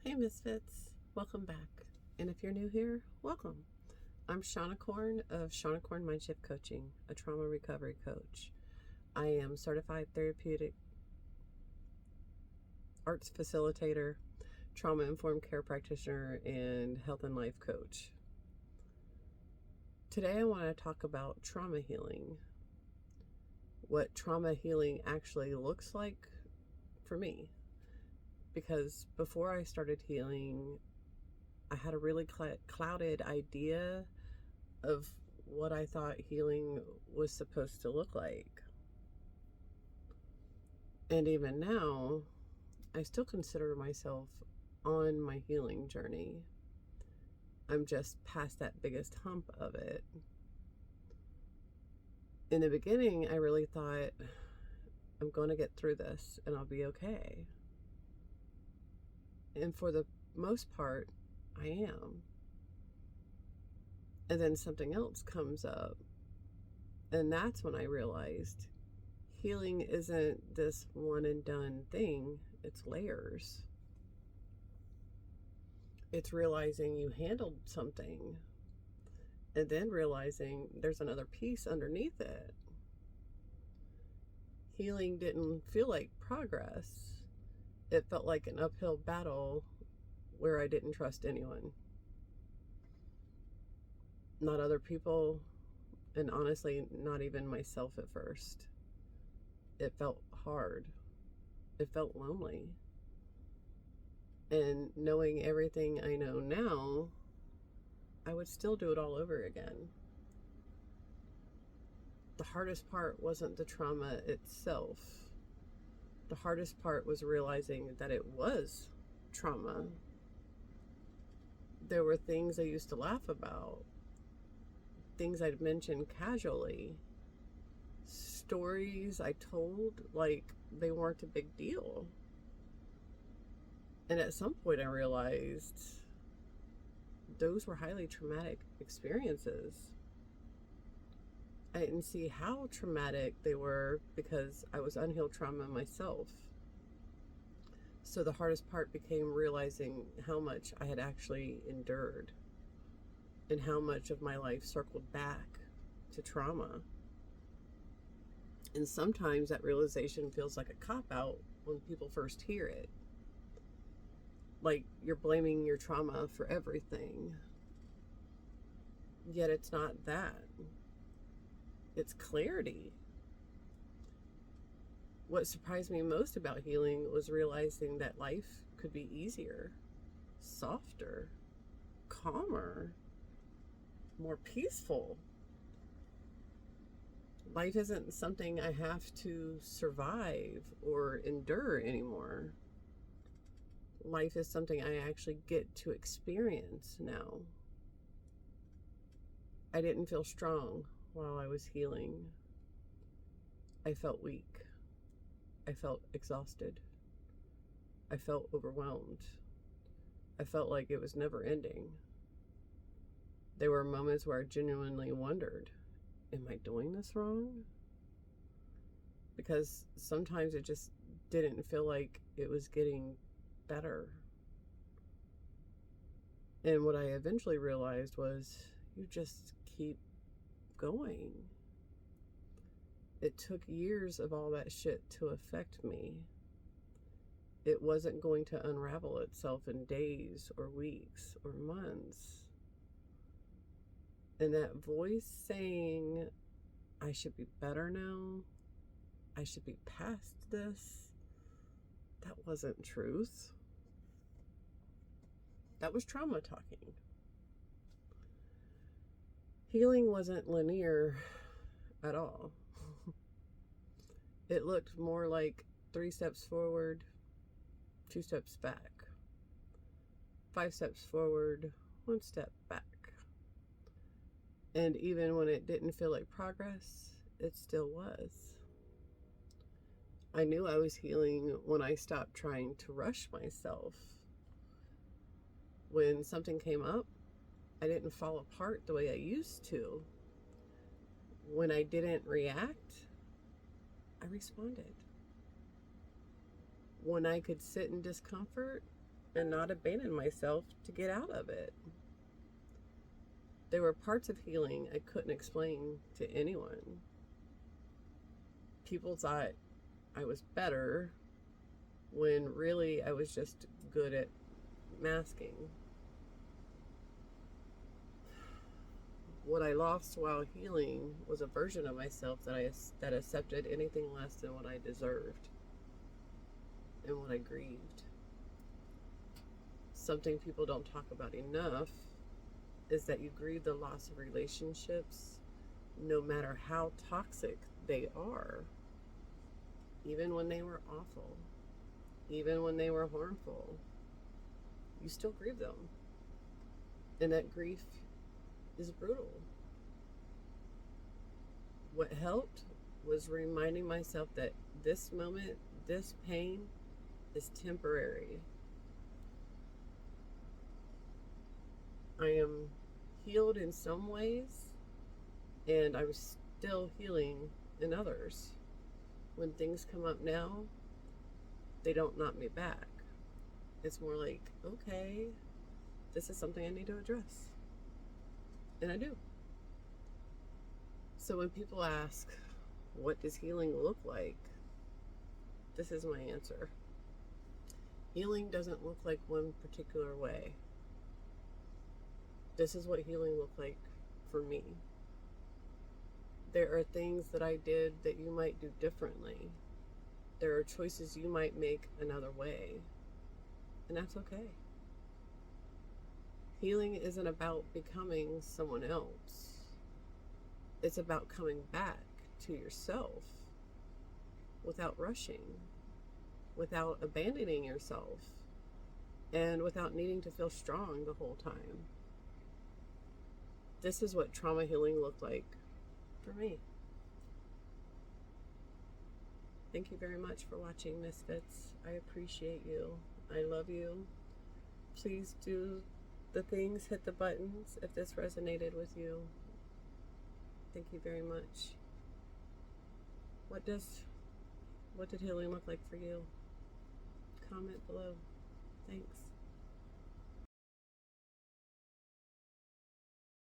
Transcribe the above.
Hey Misfits, welcome back. And if you're new here, welcome. I'm Shawnicorn of Shawnicorn Mindshift Coaching, a trauma recovery coach. I am certified therapeutic arts facilitator, trauma informed care practitioner, and health and life coach. Today I want to talk about trauma healing. What trauma healing actually looks like for me. Because before I started healing, I had a really clouded idea of what I thought healing was supposed to look like. And even now, I still consider myself on my healing journey. I'm just past that biggest hump of it. In the beginning, I really thought, I'm going to get through this and I'll be okay. And for the most part, I am. And then something else comes up. And that's when I realized healing isn't this one and done thing, it's layers. It's realizing you handled something and then realizing there's another piece underneath it. Healing didn't feel like progress. It felt like an uphill battle where I didn't trust anyone. Not other people, and honestly, not even myself at first. It felt hard. It felt lonely. And knowing everything I know now, I would still do it all over again. The hardest part wasn't the trauma itself. The hardest part was realizing that it was trauma. There were things I used to laugh about, things I'd mentioned casually, stories I told like they weren't a big deal. And at some point I realized those were highly traumatic experiences. I didn't see how traumatic they were because I was unhealed trauma myself. So the hardest part became realizing how much I had actually endured and how much of my life circled back to trauma. And sometimes that realization feels like a cop-out when people first hear it. Like you're blaming your trauma for everything. Yet it's not that. It's clarity. What surprised me most about healing was realizing that life could be easier, softer, calmer, more peaceful. Life isn't something I have to survive or endure anymore. Life is something I actually get to experience now. I didn't feel strong while I was healing. I felt weak. I felt exhausted. I felt overwhelmed. I felt like it was never ending. There were moments where I genuinely wondered, am I doing this wrong? Because sometimes it just didn't feel like it was getting better. And what I eventually realized was you just keep going. It took years of all that shit to affect me. It wasn't going to unravel itself in days or weeks or months. And that voice saying, I should be better now, I should be past this, that wasn't truth. That was trauma talking. Healing wasn't linear at all. It looked more like 3 steps forward, 2 steps back, 5 steps forward, 1 step back. And even when it didn't feel like progress, it still was. I knew I was healing when I stopped trying to rush myself. When something came up, I didn't fall apart the way I used to. When I didn't react, I responded. When I could sit in discomfort, and not abandon myself to get out of it. There were parts of healing I couldn't explain to anyone. People thought I was better when really I was just good at masking. What I lost while healing was a version of myself that accepted anything less than what I deserved and what I grieved. Something people don't talk about enough is that you grieve the loss of relationships no matter how toxic they are. Even when they were awful, even when they were harmful, you still grieve them. And that grief is brutal. What helped was reminding myself that this moment, this pain, is temporary. I am healed in some ways, and I'm still healing in others. When things come up now, they don't knock me back. It's more like, okay, this is something I need to address. And I do. So when people ask, what does healing look like? This is my answer. Healing doesn't look like one particular way. This is what healing looked like for me. There are things that I did that you might do differently. There are choices you might make another way. And that's okay. Healing isn't about becoming someone else. It's about coming back to yourself without rushing, without abandoning yourself, and without needing to feel strong the whole time. This is what trauma healing looked like for me. Thank you very much for watching, Misfits. I appreciate you. I love you. Please do the things, hit the buttons if this resonated with you. Thank you very much. What did healing look like for you? Comment below. Thanks.